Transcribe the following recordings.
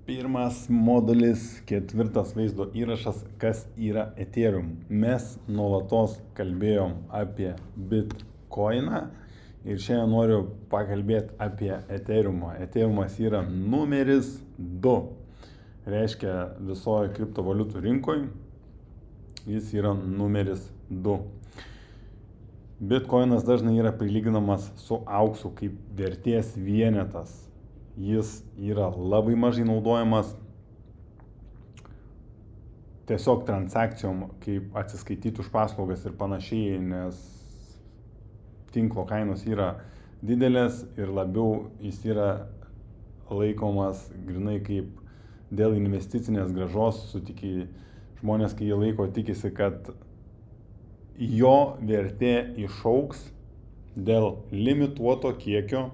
Pirmas modulis, ketvirtas vaizdo įrašas, kas yra Ethereum. Mes nuolatos kalbėjom apie Bitcoiną ir šiandien noriu pakalbėti apie Ethereumą. Ethereumas yra numeris 2. Reiškia visoje kriptovaliutų rinkoje jis yra numeris 2. Bitcoinas dažnai yra prilyginamas su auksu kaip vertės vienetas. Jis yra labai mažai naudojamas tiesiog transakcijom, kaip atsiskaityti už paslaugas ir panašiai, nes tinklo kainos yra didelės ir labiau jis yra laikomas grinai kaip dėl investicinės grąžos. Žmonės, kai jie laiko, tikisi, kad jo vertė išaugs dėl limituoto kiekio.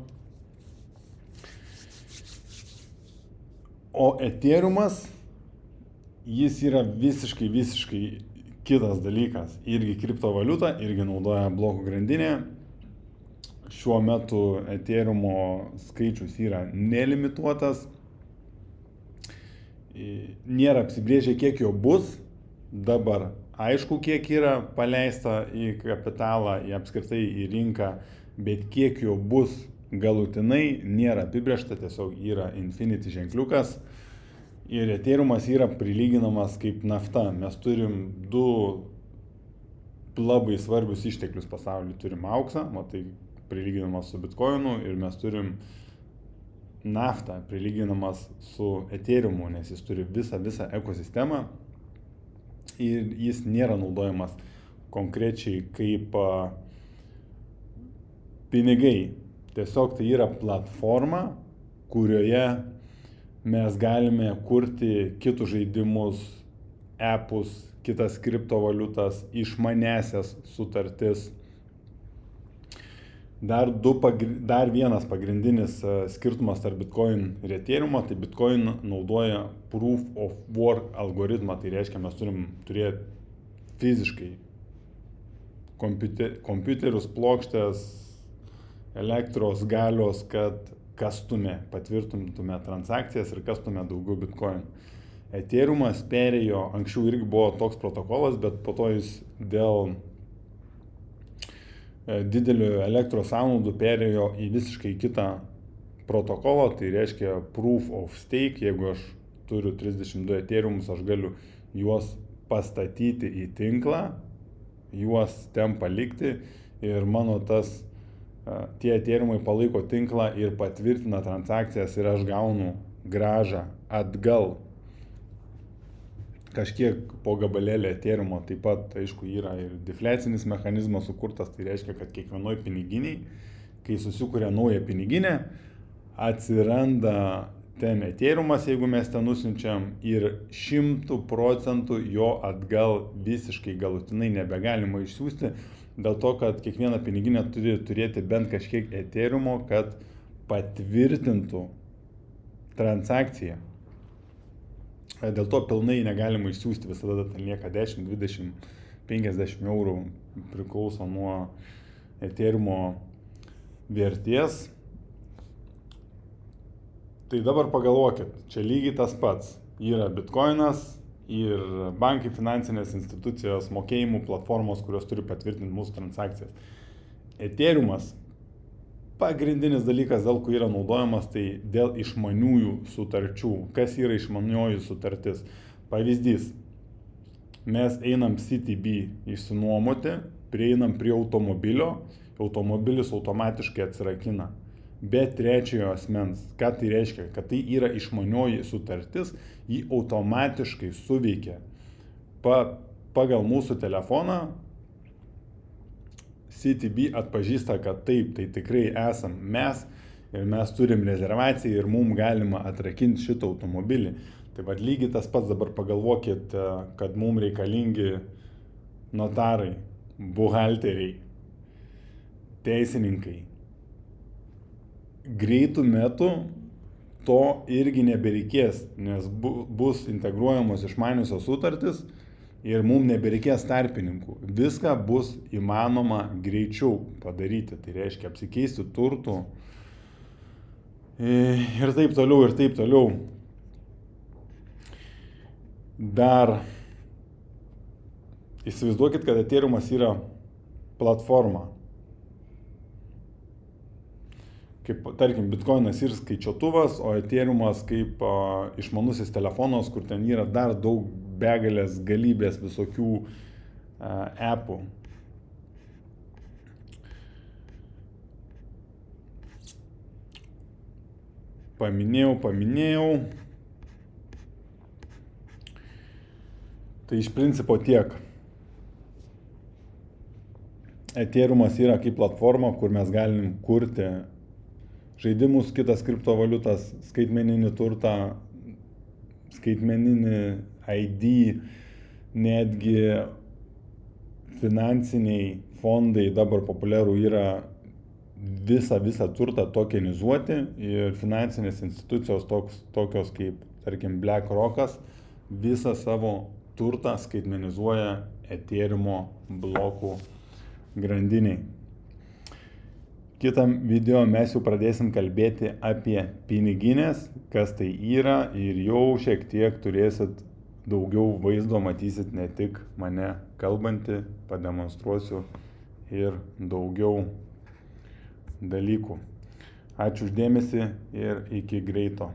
O Ethereumas, jis yra visiškai kitas dalykas. Irgi kriptovaliuta, irgi naudoja blokų grandinę. Šiuo metu Ethereumo skaičius yra nelimituotas. Nėra apsibrėžę, kiek jo bus. Dabar aišku, kiek yra paleista į kapitalą, į apskritai į rinką, bet kiek jo bus galutinai nėra apibrėžta, tiesiog yra infinity ženkliukas. Ir Ethereumas yra prilyginamas kaip nafta. Mes turim du labai svarbius išteklius pasaulyje. Turim auksą, tai prilyginamas su Bitcoinu, ir mes turim naftą prilyginamas su Ethereumu, nes jis turi visą ekosistemą ir jis nėra naudojamas konkrečiai kaip pinigai. Tiesiog tai yra platforma, kurioje mes galime kurti kitus žaidimus, appus, kitas kriptovaliutas, išmanesias sutartis. Dar vienas pagrindinis skirtumas tarp Bitcoin ir Ethereumo, tai Bitcoin naudoja Proof of Work algoritmą. Tai reiškia, mes turim turėti fiziškai kompiuterius, plokštės, elektros galios, kad kastume, patvirtintume transakcijas ir kastume daugiau Bitcoin. Ethereumas perėjo, anksčiau irgi buvo toks protokolas, bet po to jis dėl didelių elektros sąnaudų perėjo į visiškai kitą protokolą. Tai reiškia Proof of Stake. Jeigu aš turiu 32 Ethereumus, aš galiu juos pastatyti į tinklą, juos ten palikti ir mano tie Ethereumai palaiko tinklą ir patvirtina transakcijas ir aš gaunu grąžą atgal. Kažkiek po gabalėlį Ethereumo. Taip pat, aišku, yra ir defliacinis mechanizmas sukurtas. Tai reiškia, kad kiekvienoj piniginiai, kai susikuria naują piniginę, atsiranda ten Ethereumas, jeigu mes ten nusiunčiam, ir 100% jo atgal visiškai galutinai nebegalima išsiųsti. Dėl to, kad kiekviena piniginė turi turėti bent kažkiek Ethereumo, kad patvirtintų transakciją. Dėl to pilnai negalima išsiųsti, visada ten lieka 10, 20, 50 eurų, priklauso nuo Ethereumo vertės. Tai dabar pagalvokit, čia lygiai tas pats. Yra Bitcoinas ir bankai, finansinės institucijos, mokėjimų platformos, kurios turi patvirtinti mūsų transakcijas. Ethereumas, pagrindinis dalykas, dėl ko yra naudojamas, tai dėl išmaniųjų sutarčių. Kas yra išmanioji sutartis? Pavyzdys, mes einam CTB išsinuomoti, prieinam prie automobilio, automobilis automatiškai atsirakina. Be trečiojo asmens. Ką tai reiškia? Kad tai yra išmanioji sutartis, ji automatiškai suveikia. Pagal mūsų telefoną CTB atpažįsta, kad taip, tai tikrai esam mes ir mes turim rezervaciją ir mums galima atrakinti šitą automobilį. Tai vad lygiai tas pats. Dabar pagalvokit, kad mums reikalingi notarai, buhalteriai, teisininkai. Greitų metų to irgi nebereikės, nes bus integruojamos išmaniosios sutartis ir mums nebereikės tarpininkų. Viską bus įmanoma greičiau padaryti. Tai reiškia apsikeisti turtų ir taip toliau. Dar įsivaizduokit, kad Ethereumas yra platforma. Kaip, tarkim, Bitcoinas ir skaičiuotuvas, o Ethereumas kaip išmanusis telefonas, kur ten yra dar daug begalės galybės visokių appų. Paminėjau. Tai iš principo tiek. Ethereumas yra kaip platforma, kur mes galim kurti žaidimus, kitas kriptovaliutas, skaitmeninį turtą, skaitmeninį ID, netgi finansiniai fondai dabar populiarų yra visą turtą tokenizuoti ir finansinės institucijos tokios kaip, tarkim, BlackRockas visą savo turtą skaitmenizuoja Ethereumo blokų grandiniai. Kitam video mes jau pradėsim kalbėti apie piniginės, kas tai yra ir jau šiek tiek turėsit daugiau vaizdo, matysit ne tik mane kalbantį, pademonstruosiu ir daugiau dalykų. Ačiū už dėmesį ir iki greito.